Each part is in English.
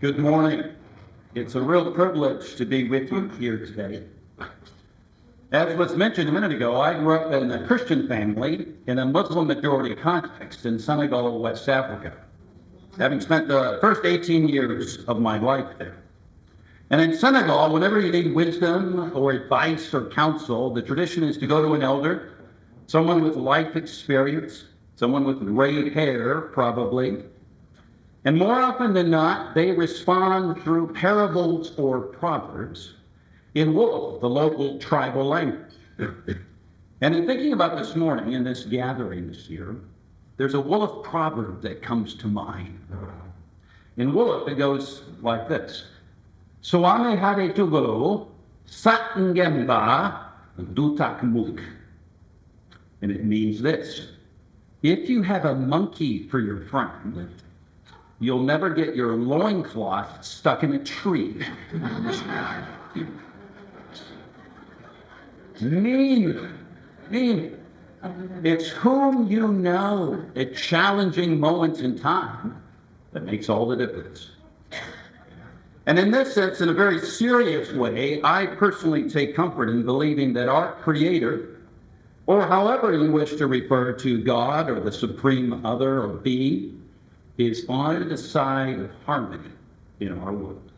Good morning. It's a real privilege to be with you here today. As was mentioned a minute ago, I grew up in a Christian family in a Muslim majority context in Senegal, West Africa, having spent the first 18 years of my life there. And in Senegal, whenever you need wisdom or advice or counsel, the tradition is to go to an elder, someone with life experience, someone with gray hair, probably. And more often than not, they respond through parables or proverbs in Wolof, the local tribal language. And in thinking about this morning in this gathering this year, there's a Wolof proverb that comes to mind. In Wolof, it goes like this: Soame hare tugo, sat ngemba, dutak muk. And it means this: if you have a monkey for your friend, you'll never get your loincloth stuck in a tree. Mean. It's whom you know at challenging moments in time that makes all the difference. And in this sense, in a very serious way, I personally take comfort in believing that our Creator, or however you wish to refer to God or the supreme other or being, is on the side of harmony in our world.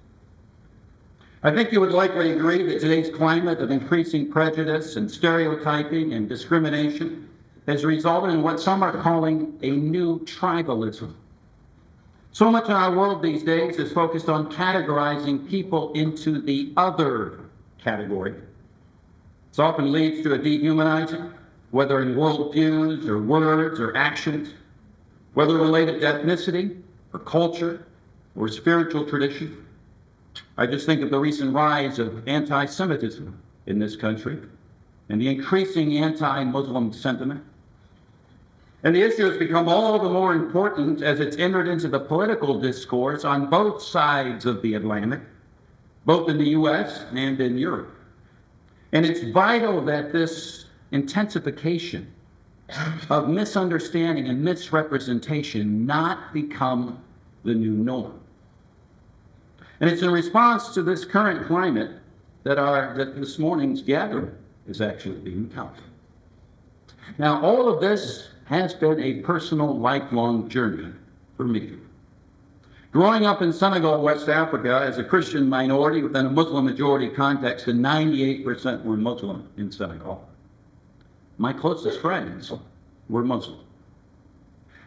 I think you would likely agree that today's climate of increasing prejudice and stereotyping and discrimination has resulted in what some are calling a new tribalism. So much in our world these days is focused on categorizing people into the other category. This often leads to a dehumanizing, whether in worldviews or words or actions, whether related to ethnicity or culture or spiritual tradition. I just think of the recent rise of anti-Semitism in this country and the increasing anti-Muslim sentiment. And the issue has become all the more important as it's entered into the political discourse on both sides of the Atlantic, both in the U.S. and in Europe. And it's vital that this intensification of misunderstanding and misrepresentation not become the new norm. And it's in response to this current climate that this morning's gathering is actually being held. Now, all of this has been a personal, lifelong journey for me. Growing up in Senegal, West Africa, as a Christian minority within a Muslim majority context, and 98% were Muslim in Senegal, my closest friends were Muslim.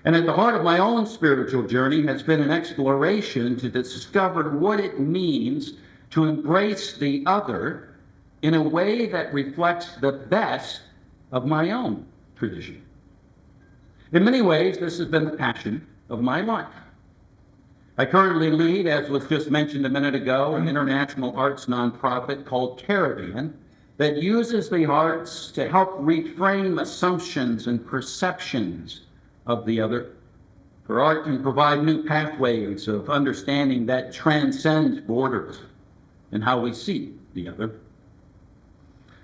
And at the heart of my own spiritual journey has been an exploration to discover what it means to embrace the other in a way that reflects the best of my own tradition. In many ways, this has been the passion of my life. I currently lead, as was just mentioned a minute ago, an international arts nonprofit called CARAVAN that uses the arts to help reframe assumptions and perceptions of the other. For art can provide new pathways of understanding that transcend borders and how we see the other.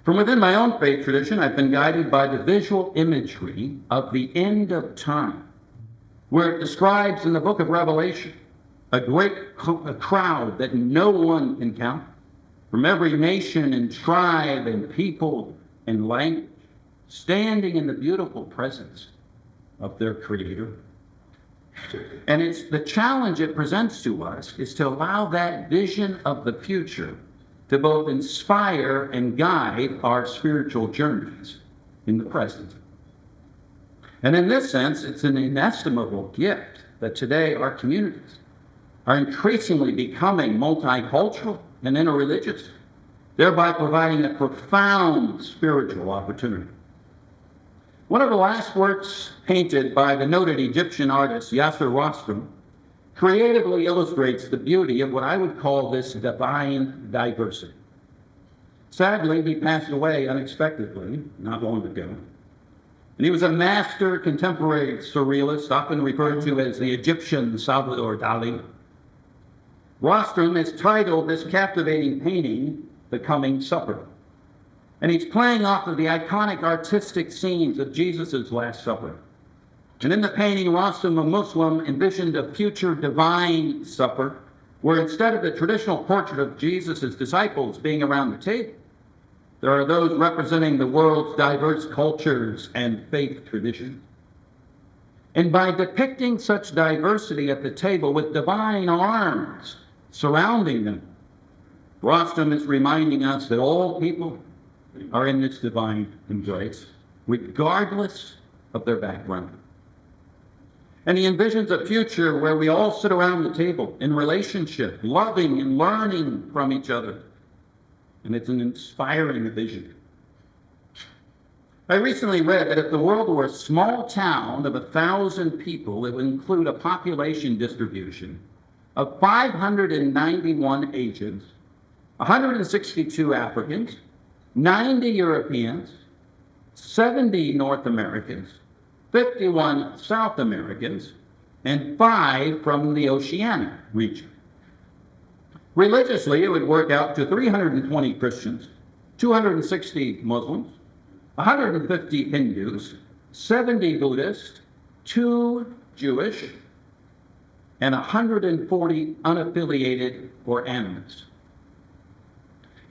From within my own faith tradition, I've been guided by the visual imagery of the end of time, where it describes in the book of Revelation a great crowd that no one can count, from every nation and tribe and people and language, standing in the beautiful presence of their Creator. And it's the challenge it presents to us is to allow that vision of the future to both inspire and guide our spiritual journeys in the present. And in this sense, it's an inestimable gift that today our communities are increasingly becoming multicultural and interreligious, thereby providing a profound spiritual opportunity. One of the last works painted by the noted Egyptian artist Yasser Rostom creatively illustrates the beauty of what I would call this divine diversity. Sadly, he passed away unexpectedly not long ago. And he was a master contemporary surrealist, often referred to as the Egyptian Salvador Dali. Rostom has titled this captivating painting, The Coming Supper. And he's playing off of the iconic artistic scenes of Jesus' Last Supper. And in the painting, Rostom, a Muslim, envisioned a future divine supper where instead of the traditional portrait of Jesus' disciples being around the table, there are those representing the world's diverse cultures and faith traditions. And by depicting such diversity at the table with divine arms surrounding them, Rostom is reminding us that all people are in this divine embrace, regardless of their background. And he envisions a future where we all sit around the table in relationship, loving and learning from each other. And it's an inspiring vision. I recently read that if the world were a small town of 1,000 people, it would include a population distribution of 591 Asians, 162 Africans, 90 Europeans, 70 North Americans, 51 South Americans, and 5 from the Oceania region. Religiously, it would work out to 320 Christians, 260 Muslims, 150 Hindus, 70 Buddhists, 2 Jewish, and 140 unaffiliated or animists.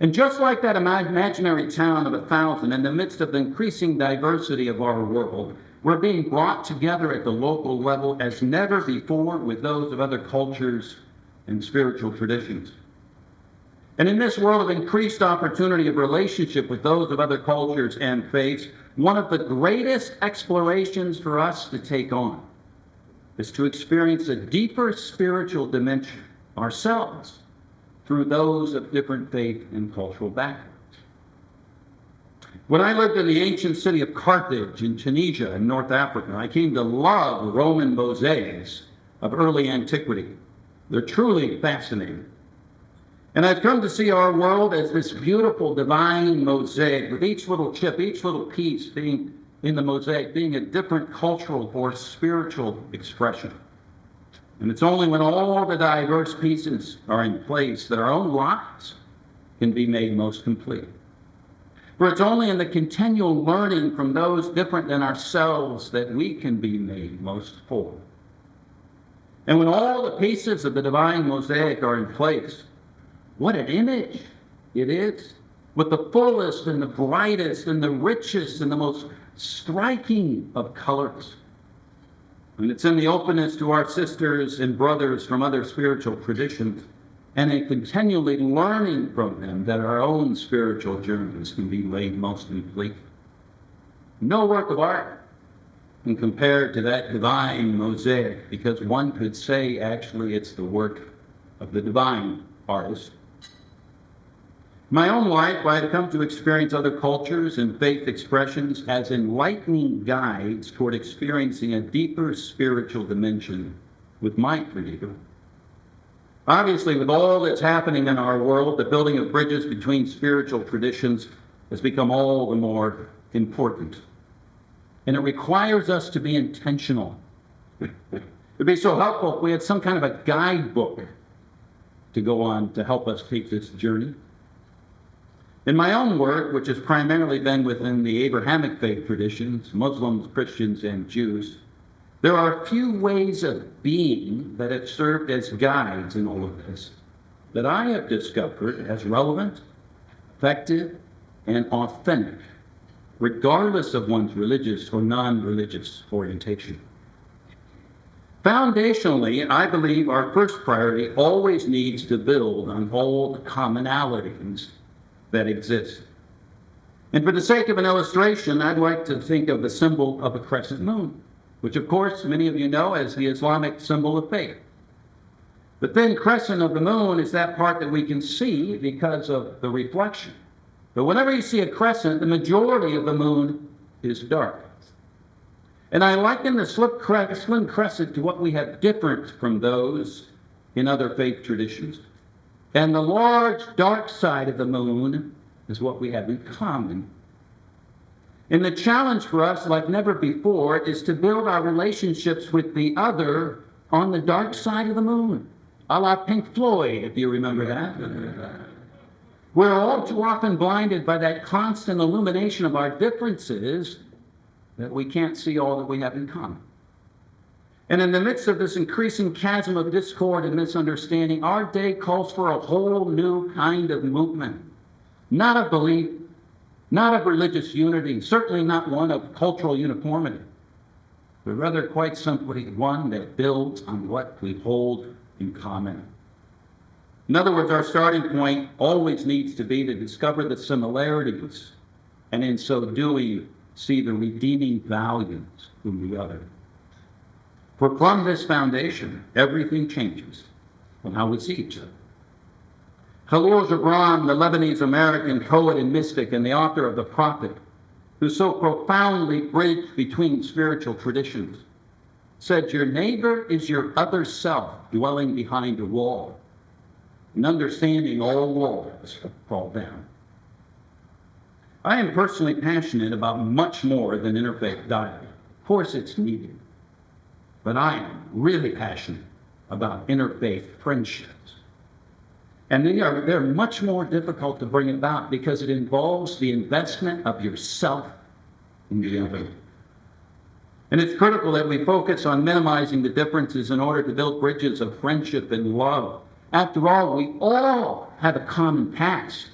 And just like that imaginary town of 1,000, in the midst of the increasing diversity of our world, we're being brought together at the local level as never before with those of other cultures and spiritual traditions. And in this world of increased opportunity of relationship with those of other cultures and faiths, one of the greatest explorations for us to take on is to experience a deeper spiritual dimension ourselves through those of different faith and cultural backgrounds. When I lived in the ancient city of Carthage in Tunisia in North Africa, I came to love Roman mosaics of early antiquity. They're truly fascinating. And I've come to see our world as this beautiful divine mosaic, with each little chip, each little piece being in the mosaic, being a different cultural or spiritual expression. And it's only when all the diverse pieces are in place that our own lives can be made most complete. For it's only in the continual learning from those different than ourselves that we can be made most full. And when all the pieces of the divine mosaic are in place, what an image it is, with the fullest and the brightest and the richest and the most striking of colors. And it's in the openness to our sisters and brothers from other spiritual traditions and in continually learning from them that our own spiritual journeys can be made most complete. No work of art can compare to that divine mosaic, because one could say actually it's the work of the divine artist. In my own life, I have come to experience other cultures and faith expressions as enlightening guides toward experiencing a deeper spiritual dimension with my Creator. Obviously, with all that's happening in our world, the building of bridges between spiritual traditions has become all the more important. And it requires us to be intentional. It would be so helpful if we had some kind of a guidebook to go on to help us take this journey. In my own work, which has primarily been within the Abrahamic faith traditions, Muslims, Christians, and Jews, there are a few ways of being that have served as guides in all of this that I have discovered as relevant, effective, and authentic, regardless of one's religious or non-religious orientation. Foundationally, I believe our first priority always needs to build on all the commonalities that exist. And for the sake of an illustration, I'd like to think of the symbol of a crescent moon, which of course many of you know as the Islamic symbol of faith. The thin crescent of the moon is that part that we can see because of the reflection. But whenever you see a crescent, the majority of the moon is dark. And I liken the slim crescent to what we have different from those in other faith traditions. And the large dark side of the moon is what we have in common. And the challenge for us, like never before, is to build our relationships with the other on the dark side of the moon, a la Pink Floyd, if you remember that. We're all too often blinded by that constant illumination of our differences that we can't see all that we have in common. And in the midst of this increasing chasm of discord and misunderstanding, our day calls for a whole new kind of movement. Not of belief, not of religious unity, certainly not one of cultural uniformity, but rather quite simply one that builds on what we hold in common. In other words, our starting point always needs to be to discover the similarities, and in so doing, see the redeeming values in the other. For from this foundation, everything changes in how we see each other. Kahlil Gibran, the Lebanese-American poet and mystic and the author of The Prophet, who so profoundly bridged between spiritual traditions, said, "Your neighbor is your other self dwelling behind a wall. In understanding, all walls fall down." I am personally passionate about much more than interfaith dialogue. Of course, it's needed. But I am really passionate about interfaith friendships. And they're much more difficult to bring about because it involves the investment of yourself in the other. And it's critical that we focus on minimizing the differences in order to build bridges of friendship and love. After all, we all have a common past.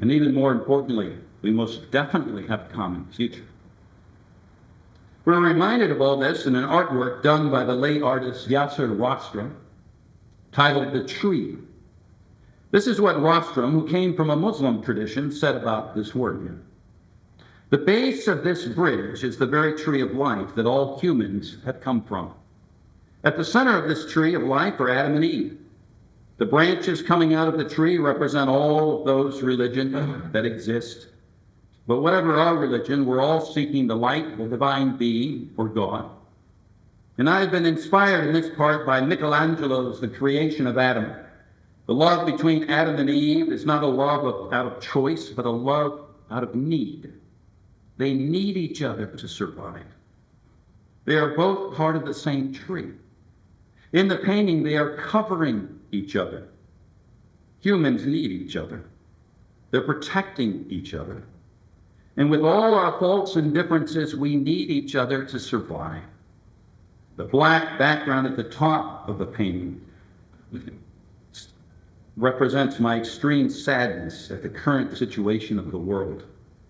And even more importantly, we most definitely have a common future. We're reminded of all this in an artwork done by the late artist Rostom, titled "The Tree." This is what Rostom, who came from a Muslim tradition, said about this work. "The base of this bridge is the very tree of life that all humans have come from. At the center of this tree of life are Adam and Eve. The branches coming out of the tree represent all of those religions that exist. But whatever our religion, we're all seeking the light, the divine being, or God. And I have been inspired in this part by Michelangelo's The Creation of Adam. The love between Adam and Eve is not a love out of choice, but a love out of need. They need each other to survive. They are both part of the same tree. In the painting, they are covering each other. Humans need each other. They're protecting each other. And with all our faults and differences, we need each other to survive." The black background at the top of the painting represents my extreme sadness at the current situation of the world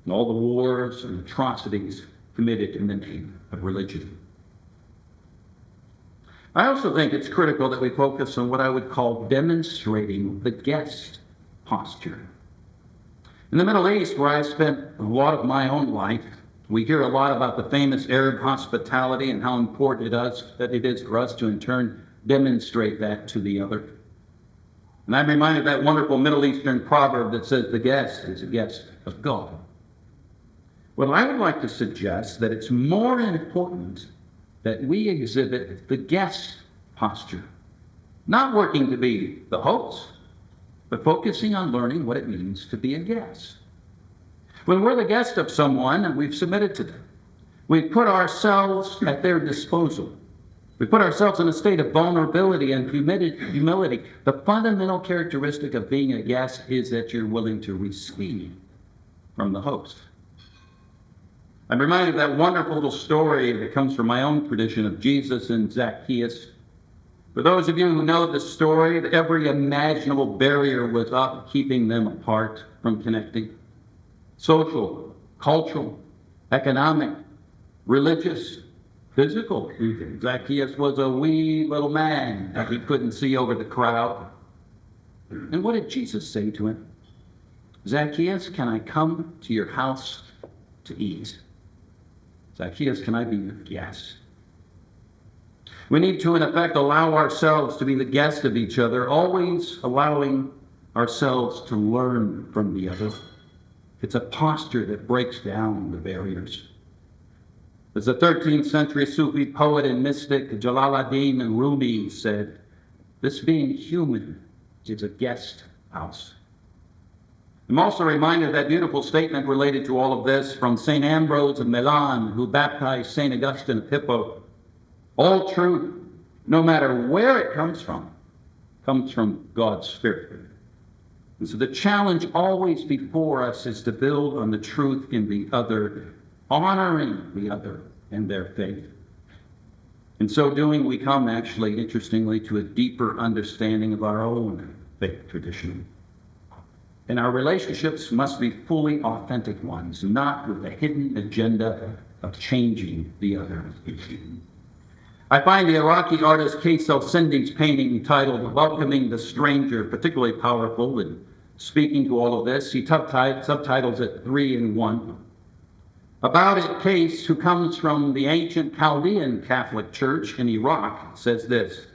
and all the wars and atrocities committed in the name of religion. I also think it's critical that we focus on what I would call demonstrating the guest posture. In the Middle East, where I've spent a lot of my own life, we hear a lot about the famous Arab hospitality and how important it is for us to in turn demonstrate that to the other. And I'm reminded of that wonderful Middle Eastern proverb that says the guest is a guest of God. Well, I would like to suggest that it's more important that we exhibit the guest posture, not working to be the host, but focusing on learning what it means to be a guest. When we're the guest of someone and we've submitted to them, we put ourselves at their disposal. We put ourselves in a state of vulnerability and humility. The fundamental characteristic of being a guest is that you're willing to receive from the host. I'm reminded of that wonderful little story that comes from my own tradition of Jesus and Zacchaeus. For those of you who know the story, every imaginable barrier was up, keeping them apart from connecting. Social, cultural, economic, religious, physical. Zacchaeus was a wee little man that he couldn't see over the crowd. And what did Jesus say to him? "Zacchaeus, can I come to your house to eat? Zacchaeus, can I be your guest?" We need to, in effect, allow ourselves to be the guest of each other, always allowing ourselves to learn from the other. It's a posture that breaks down the barriers. As the 13th century Sufi poet and mystic Jalaluddin Rumi said, "This being human is a guest house." I'm also reminded of that beautiful statement related to all of this from St. Ambrose of Milan, who baptized St. Augustine of Hippo. "All truth, no matter where it comes from God's Spirit." And so the challenge always before us is to build on the truth in the other, honoring the other and their faith. In so doing, we come actually, interestingly, to a deeper understanding of our own faith tradition. And our relationships must be fully authentic ones, not with a hidden agenda of changing the other. I find the Iraqi artist Sindy's painting titled Welcoming the Stranger particularly powerful in speaking to all of this. He subtitles it 3 in 1. About it, Case, who comes from the ancient Chaldean Catholic Church in Iraq, says this: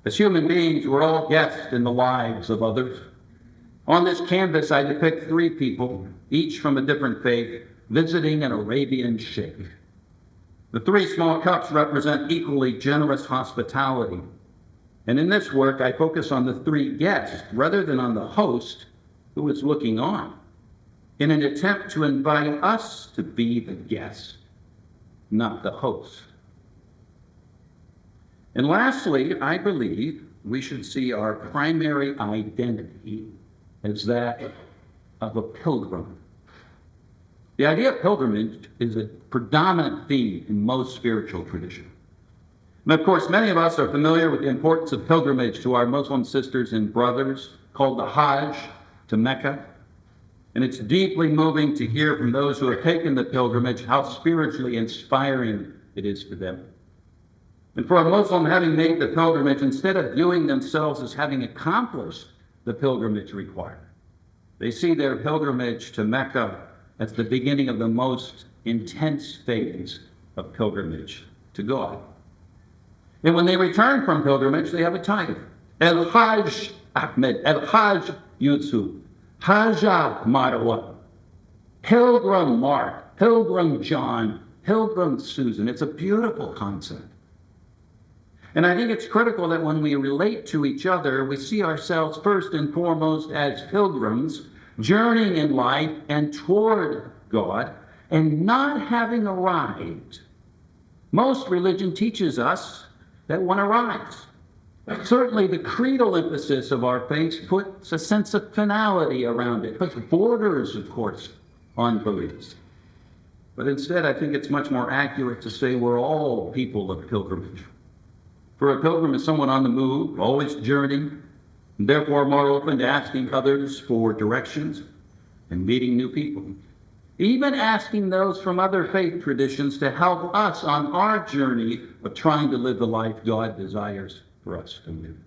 as human beings, we're all guests in the lives of others. On this canvas, I depict 3 people, each from a different faith, visiting an Arabian sheikh. The 3 small cups represent equally generous hospitality. And in this work, I focus on the 3 guests rather than on the host who is looking on, in an attempt to invite us to be the guest, not the host. And lastly, I believe we should see our primary identity as that of a pilgrim. The idea of pilgrimage is a predominant theme in most spiritual traditions. And of course, many of us are familiar with the importance of pilgrimage to our Muslim sisters and brothers, called the Hajj, to Mecca. And it's deeply moving to hear from those who have taken the pilgrimage how spiritually inspiring it is for them. And for a Muslim having made the pilgrimage, instead of viewing themselves as having accomplished the pilgrimage required, they see their pilgrimage to Mecca as the beginning of the most intense phase of pilgrimage to God. And when they return from pilgrimage, they have a title: El Hajj Ahmed, El Hajj Yusuf, Hajj Marwa, Pilgrim Mark, Pilgrim John, Pilgrim Susan. It's a beautiful concept. And I think it's critical that when we relate to each other, we see ourselves first and foremost as pilgrims, journeying in life and toward God, and not having arrived. Most religion teaches us that one arrives. Certainly the creedal emphasis of our faith puts a sense of finality around it, puts borders, of course, on beliefs. But instead, I think it's much more accurate to say we're all people of pilgrimage. For a pilgrim is someone on the move, always journeying, and therefore more open to asking others for directions and meeting new people. Even asking those from other faith traditions to help us on our journey of trying to live the life God desires for us to live.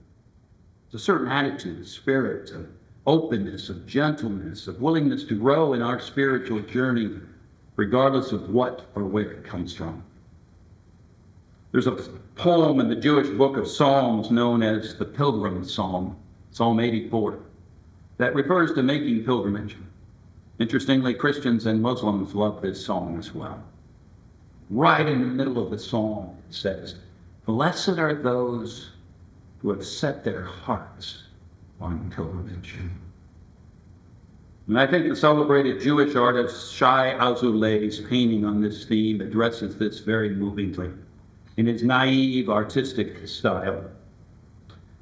It's a certain attitude, spirit, of openness, of gentleness, of willingness to grow in our spiritual journey, regardless of what or where it comes from. There's a poem in the Jewish book of Psalms known as the Pilgrim Psalm, Psalm 84, that refers to making pilgrimage. Interestingly, Christians and Muslims love this psalm as well. Right in the middle of the psalm, it says, "Blessed are those who have set their hearts on pilgrimage." And I think the celebrated Jewish artist Shai Azoulay's painting on this theme addresses this very movingly in his naive artistic style.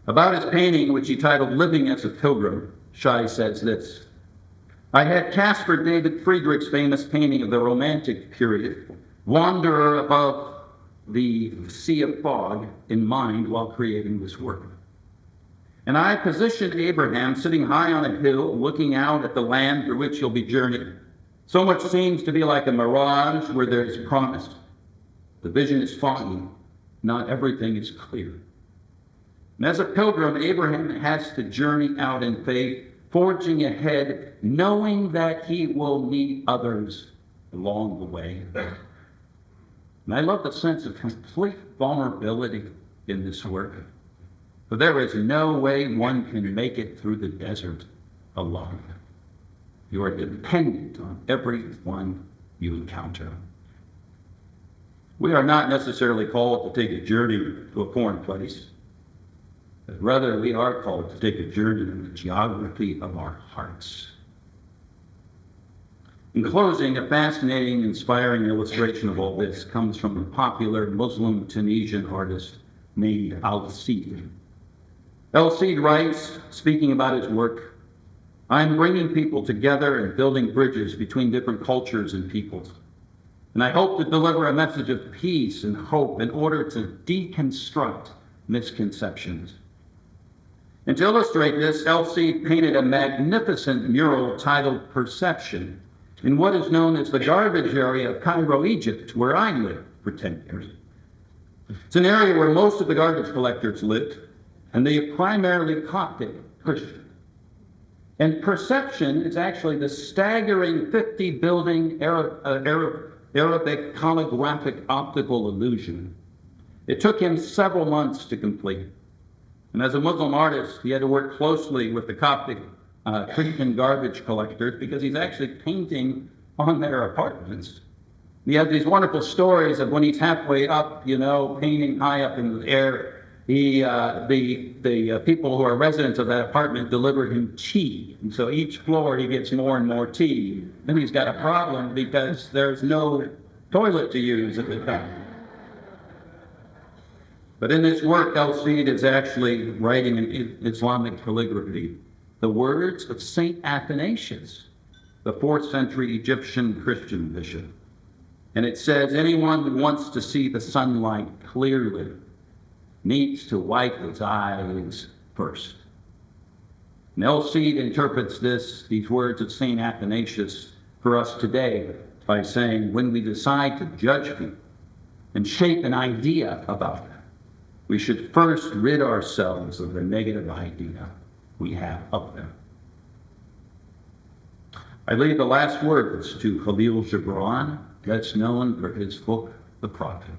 About his painting, which he titled Living as a Pilgrim, Shai says this: "I had Caspar David Friedrich's famous painting of the Romantic period, Wanderer Above the Sea of Fog, in mind while creating this work. And I positioned Abraham sitting high on a hill, looking out at the land through which he'll be journeying. So much seems to be like a mirage where there's promise. The vision is foggy, not everything is clear. And as a pilgrim, Abraham has to journey out in faith, forging ahead, knowing that he will meet others along the way." And I love the sense of complete vulnerability in this work. For there is no way one can make it through the desert alone. You are dependent on everyone you encounter. We are not necessarily called to take a journey to a foreign place, but rather we are called to take a journey in the geography of our hearts. In closing, a fascinating, inspiring illustration of all this comes from a popular Muslim Tunisian artist named Al-Seed. El-Seed writes, speaking about his work, "I'm bringing people together and building bridges between different cultures and peoples. And I hope to deliver a message of peace and hope in order to deconstruct misconceptions. And to illustrate this, Elsie painted a magnificent mural titled Perception in what is known as the garbage area of Cairo, Egypt, where I lived for 10 years. It's an area where most of the garbage collectors lived, and they are primarily Coptic Christian. And Perception is actually the staggering 50-building Arabic holographic optical illusion. It took him several months to complete. And as a Muslim artist, he had to work closely with the Coptic Christian garbage collectors because he's actually painting on their apartments. He has these wonderful stories of when he's halfway up, painting high up in the air, the people who are residents of that apartment deliver him tea. And so each floor he gets more and more tea. Then he's got a problem because there's no toilet to use at the time. But in this work, Elsie is actually writing in Islamic calligraphy the words of Saint Athanasius, the 4th century Egyptian Christian bishop. And it says, anyone who wants to see the sunlight clearly needs to wipe his eyes first. And Elsie interprets these words of Saint Athanasius for us today by saying, when we decide to judge people and shape an idea about them, we should first rid ourselves of the negative idea we have of them. I leave the last words to Kahlil Gibran, best known for his book, The Prophet.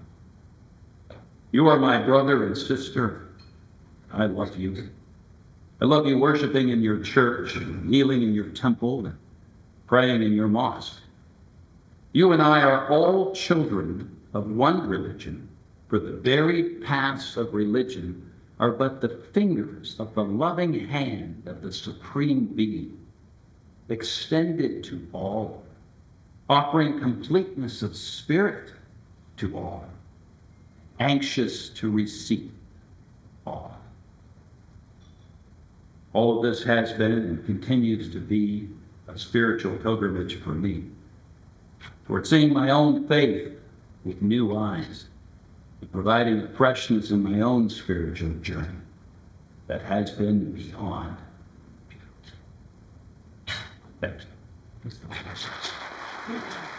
You are my brother and sister. I love you. I love you worshiping in your church, kneeling in your temple, and praying in your mosque. You and I are all children of one religion, for the very paths of religion are but the fingers of the loving hand of the Supreme Being, extended to all, offering completeness of spirit to all, anxious to receive all. All of this has been and continues to be a spiritual pilgrimage for me, toward seeing my own faith with new eyes, and providing a freshness in my own spiritual journey that has been beyond beauty. Thank you.